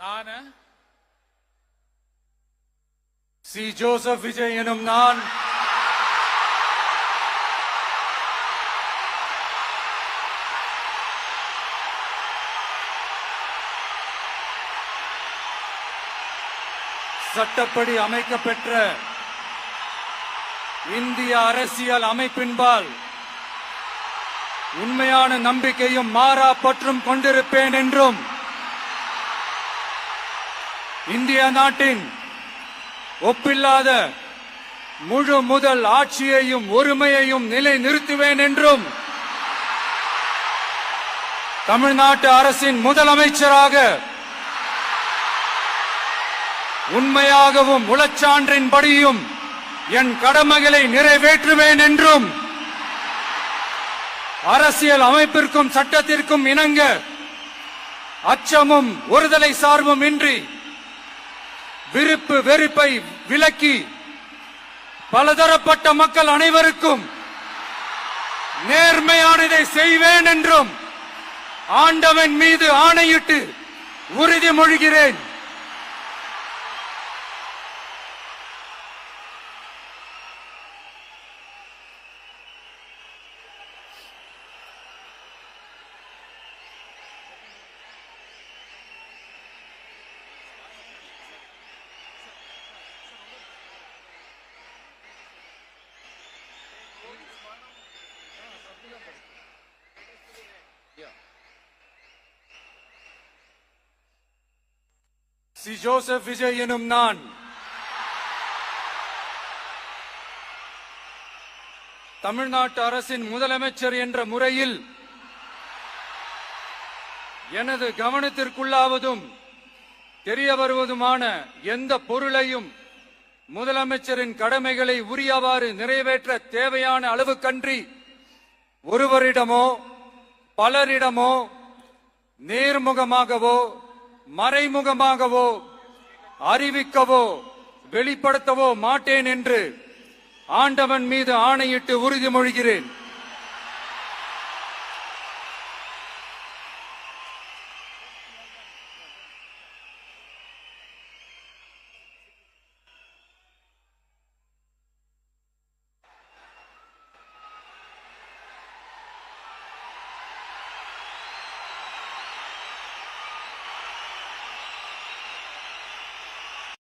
நான் C. Joseph Vijay எனும் நான் சட்டப்படி அமைக்கப்பெற்ற இந்திய அரசியல் அமைப்பின்பால் உண்மையான நம்பிக்கையும் மாறா பற்றும் கொண்டிருப்பேன் என்றும் இந்திய நாட்டின் ஒப்பில்லாத முழு முதல் ஆட்சியையும் ஒருமையையும் நிலை நிறுத்துவேன் என்றும் தமிழ்நாட்டு அரசின் முதலமைச்சராக உண்மையாகவும் உளச்சான்றின்படியும் என் கடமைகளை நிறைவேற்றுவேன் என்றும் அரசியல் அமைப்பிற்கும் சட்டத்திற்கும் இணங்க அச்சமும் ஒருதலை சார்பும் இன்றி விருப்பு வெறுப்பை விலக்கி பலதரப்பட்ட மக்கள் அனைவருக்கும் நேர்மையானதை செய்வேன் என்றும் ஆண்டவன் மீது ஆணையிட்டு உறுதிமொழிகிறேன். சி. ஜோசப் விஜய் எனும் நான் தமிழ்நாட்டு அரசின் முதலமைச்சர் என்ற முறையில் எனது கவனத்திற்குள்ளாவதும் தெரிய வருவதுமான எந்த பொருளையும் முதலமைச்சரின் கடமைகளை உரியவாறு நிறைவேற்ற தேவையான அளவுக்கன்றி ஒருவரிடமோ பலரிடமோ நேர்முகமாகவோ மறைமுகமாகவோ அறிவிக்கவோ வெளிப்படுத்தவோ மாட்டேன் என்று ஆண்டவன் மீது ஆணையிட்டு உறுதிமொழிகிறேன்.